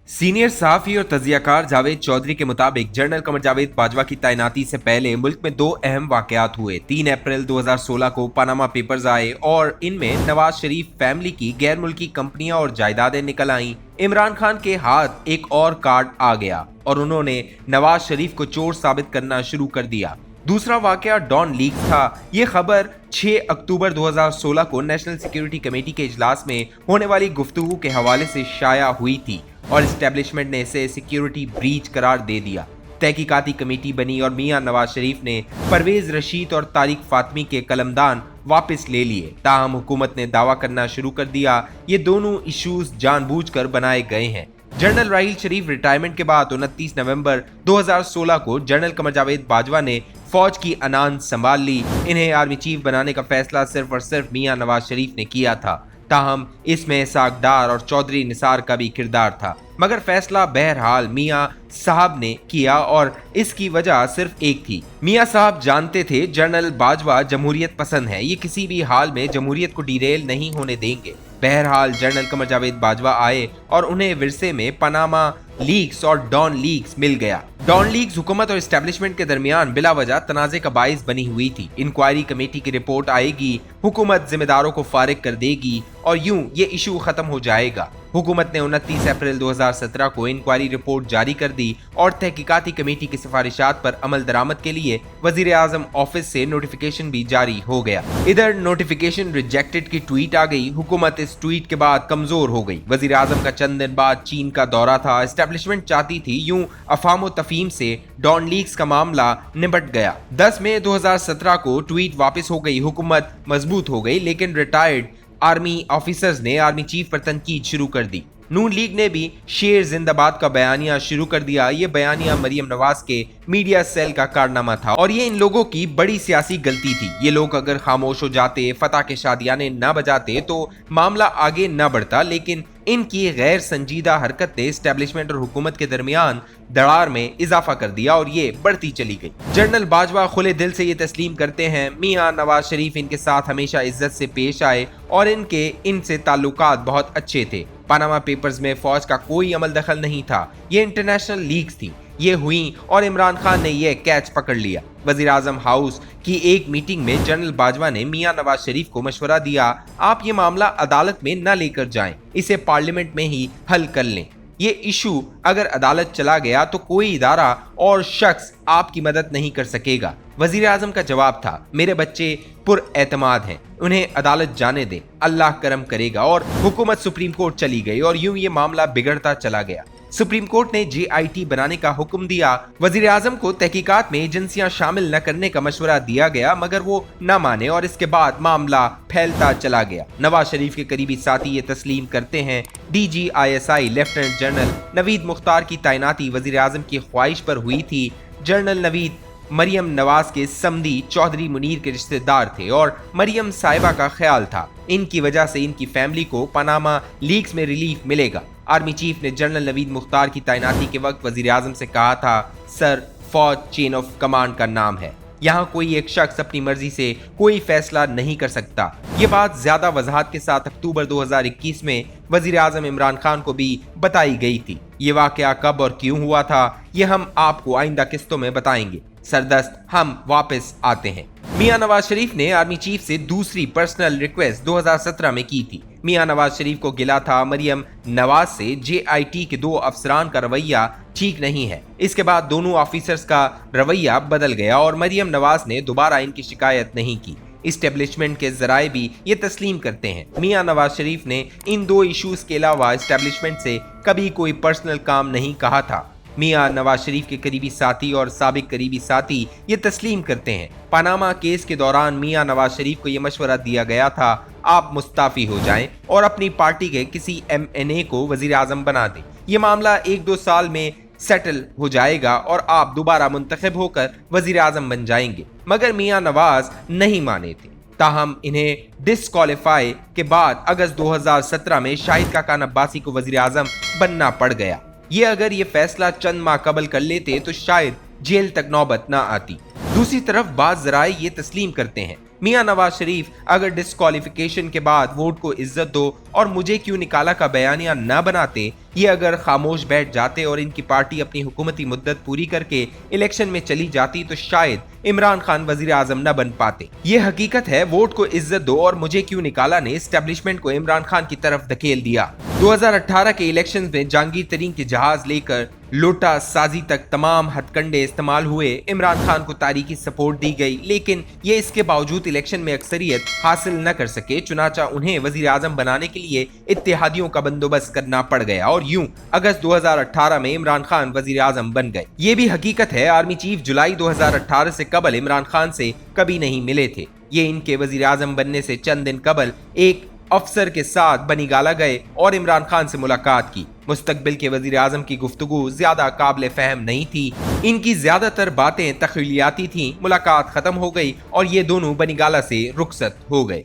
Senior सहाफी और तजियाकार जावेद चौधरी के मुताबिक जनरल कमर जावेद बाजवा की तैनाती से पहले मुल्क में दो अहम वाकयात हुए। 3 अप्रैल 2016 को पनामा पेपर्स आए और इनमें नवाज शरीफ फैमिली की गैर मुल्की कंपनियां और जायदादें निकल आईं। इमरान खान के हाथ एक और कार्ड आ गया और उन्होंने नवाज शरीफ को चोर साबित करना शुरू कर दिया। दूसरा वाकया डॉन लीक्स था। ये खबर 6 अक्टूबर 2016 को नेशनल सिक्योरिटी कमेटी के इजलास में होने वाली गुफ्तगू के हवाले से शाया हुई थी और एस्टेब्लिशमेंट ने इसे सिक्योरिटी ब्रीच करार दे दिया। तहकीकाती कमेटी बनी और मियां नवाज शरीफ ने परवेज रशीद और तारिक फातमी के कलमदान वापस ले लिए। ताहम हुकूमत ने दावा करना शुरू कर दिया ये दोनों इश्यूज जानबूझकर बनाए गए हैं। जनरल राहील शरीफ रिटायरमेंट के बाद 29 नवंबर 2016 को जनरल कमर जावेद बाजवा ने फौज की अनान संभाल ली। इन्हें आर्मी चीफ बनाने का फैसला सिर्फ और सिर्फ मियां नवाज शरीफ ने किया था। ताहम इसमें इसाक डार और चौधरी निसार का भी किरदार था, मगर फैसला बहरहाल मियां साहब ने किया और इसकी वजह सिर्फ एक थी। मियां साहब जानते थे जनरल बाजवा जमहूरियत पसंद है, ये किसी भी हाल में जमहूरियत को डिरेल नहीं होने देंगे। बहरहाल जनरल कमर जावेद बाजवा आए और उन्हें विरसे में पनामा लीक्स और डॉन लीक्स मिल गया। डॉन लीक्स हुकूमत और एस्टेब्लिशमेंट के दरमियान बिला वजह तनाज़े का बाइस बनी हुई थी। इंक्वायरी कमेटी की रिपोर्ट आएगी, हुकूमत जिम्मेदारों को फारिग कर देगी और यूं ये इशू खत्म हो जाएगा। हुकूमत ने 29 अप्रैल 2017 को इंक्वायरी रिपोर्ट जारी कर दी और तहकीकाती कमेटी की सिफारिशात पर अमल दरामद के लिए वजीर आजम ऑफिस से नोटिफिकेशन भी जारी हो गया। इधर नोटिफिकेशन रिजेक्टेड की ट्वीट आ गई। हुकूमत इस ट्वीट के बाद कमजोर हो गई। वजीर आजम का चंद दिन बाद चीन का दौरा था। एस्टेब्लिशमेंट चाहती थी यूं अफाम तफहीम से डॉन लीक्स का मामला निपट गया। 10 मई 2017 को ट्वीट वापस हो गई। हुकूमत मजबूत हो गई, लेकिन रिटायर्ड आर्मी ऑफिसर्स ने आर्मी चीफ पर तनकीद शुरू कर दी। नून लीग ने भी शेर जिंदाबाद का बयानिया शुरू कर दिया। ये बयानिया मरियम नवाज के मीडिया सेल का कारनामा था और ये इन लोगों की बड़ी सियासी गलती थी। ये लोग अगर खामोश हो जाते, फतह के शादियाने ना बजाते तो मामला आगे ना बढ़ता, लेकिन इनकी गैर संजीदा हरकत ने एस्टेब्लिशमेंट और हुकूमत के दरमियान दरार में इजाफा कर दिया और ये बढ़ती चली गई। जनरल बाजवा खुले दिल से ये तस्लीम करते हैं मियां नवाज शरीफ इनके साथ हमेशा इज्जत से पेश आए और इनसे ताल्लुकात बहुत अच्छे थे। पनामा पेपर्स में फौज का कोई अमल दखल नहीं था, ये इंटरनेशनल लीग्स थी। ये हुई और इमरान खान ने यह कैच पकड़ लिया। वजीर आजम हाउस की एक मीटिंग में जनरल बाजवा ने मियां नवाज शरीफ को मशवरा दिया, आप ये मामला अदालत में न लेकर जाएं, इसे पार्लियामेंट में ही हल कर लें। ये इशू अगर अदालत चला गया तो कोई इदारा और शख्स आपकी मदद नहीं कर सकेगा। वजीर आजम का जवाब था, मेरे बच्चे पुरएतमाद हैं, उन्हें अदालत जाने दें, अल्लाह करम करेगा। और हुकूमत सुप्रीम कोर्ट चली गई और यूं ये मामला बिगड़ता चला गया। सुप्रीम कोर्ट ने JIT बनाने का हुक्म दिया। वजीर आजम को तहकीकात में एजेंसियां शामिल न करने का मशवरा दिया गया, मगर वो न माने और इसके बाद मामला फैलता चला गया। नवाज शरीफ के करीबी साथी ये तस्लीम करते हैं DG ISI lieutenant general Naveed Mukhtar की तैनाती वजीर आजम की ख्वाहिश पर हुई थी। जनरल नवीद मरियम नवाज के समधी चौधरी मुनीर के रिश्तेदार थे और मरियम साहिबा का ख्याल था इनकी वजह से इनकी फैमिली को पनामा लीग्स में रिलीफ मिलेगा। आर्मी चीफ ने जनरल नवीद मुख्तार की तैनाती के वक्त वजीर आजम से कहा था, सर फौज चेन ऑफ कमांड का नाम है, यहाँ कोई एक शख्स अपनी मर्जी से कोई फैसला नहीं कर सकता। ये बात ज्यादा वजाहत के साथ अक्टूबर 2021 में वजीर आजम इमरान खान को भी बताई गई थी। ये वाकया कब और क्यों हुआ था ये हम आपको आइंदा किस्तों में बताएंगे। सरदस्त हम वापस आते हैं। मियां नवाज शरीफ ने आर्मी चीफ से दूसरी पर्सनल रिक्वेस्ट 2017 में की थी। मियां नवाज शरीफ को गिला था मरियम नवाज से JIT के 2 अफसरान का रवैया ठीक नहीं है। इसके बाद दोनों ऑफिसर्स का रवैया बदल गया और मरियम नवाज ने दोबारा इनकी शिकायत नहीं की। एस्टेब्लिशमेंट के जराए भी ये तस्लीम करते हैं मियां नवाज शरीफ ने इन 2 इश्यूज के अलावा एस्टेब्लिशमेंट से कभी कोई पर्सनल काम नहीं कहा था। मियां नवाज शरीफ के करीबी साथी और साबिक करीबी साथी ये तस्लीम करते हैं पनामा केस के दौरान मियां नवाज शरीफ को ये मशवरा दिया गया था, आप मुस्ताफी हो जाएं और अपनी पार्टी के किसी MNA को वजीर आजम बना दें। ये मामला 1-2 साल में सेटल हो जाएगा और आप दोबारा मुंतखब होकर वजीर आजम बन जाएंगे। मगर मियां नवाज नहीं माने थे। ताहम इन्हें डिस्क्वालीफाई के बाद अगस्त 2017 में शाहिद काका अब्बासी को वजीर आजम बनना पड़ गया। ये अगर ये फैसला चंद माह कबल कर लेते तो शायद जेल तक नौबत ना आती। दूसरी तरफ बाज़ ज़राए ये तस्लीम करते हैं मियां नवाज शरीफ अगर डिस्क्वालिफिकेशन के बाद वोट को इज्जत दो और मुझे क्यों निकाला का बयानिया न बनाते, ये अगर खामोश बैठ जाते और इनकी पार्टी अपनी हुकूमती मुद्दत पूरी करके इलेक्शन में चली जाती तो शायद इमरान खान वजीर आजम न बन पाते। ये हकीकत है, वोट को इज्जत दो और मुझे क्यों निकाला ने एस्टेब्लिशमेंट को इमरान खान की तरफ धकेल दिया। 2018 के इलेक्शन में जहांगीर तरीन के जहाज लेकर लोटा साजी तक तमाम हथकंडे इस्तेमाल हुए, इमरान खान को तारीखी सपोर्ट दी गई, लेकिन ये इसके बावजूद इलेक्शन में अक्सरियत हासिल न कर सके। चुनाचा उन्हें वजीर आजम बनाने के लिए इत्तेहादियों का बंदोबस्त करना पड़ गया और यूं अगस्त 2018 में इमरान खान वजीर आजम बन गए। ये भी हकीकत है, आर्मी चीफ जुलाई 2018 से कबल इमरान खान से कभी नहीं मिले थे। ये इनके वजीर आजम बनने से चंद दिन कबल एक अफसर के साथ बनीगाला गए और इमरान खान से मुलाकात की। मुस्तकबिल के वजीर आजम की गुफ्तगू ज्यादा काबिल फहम नहीं थी, इनकी ज्यादातर बातें तख्यलियाती थीं। मुलाकात खत्म हो गई और ये दोनों बनीगाला से रुखसत हो गए।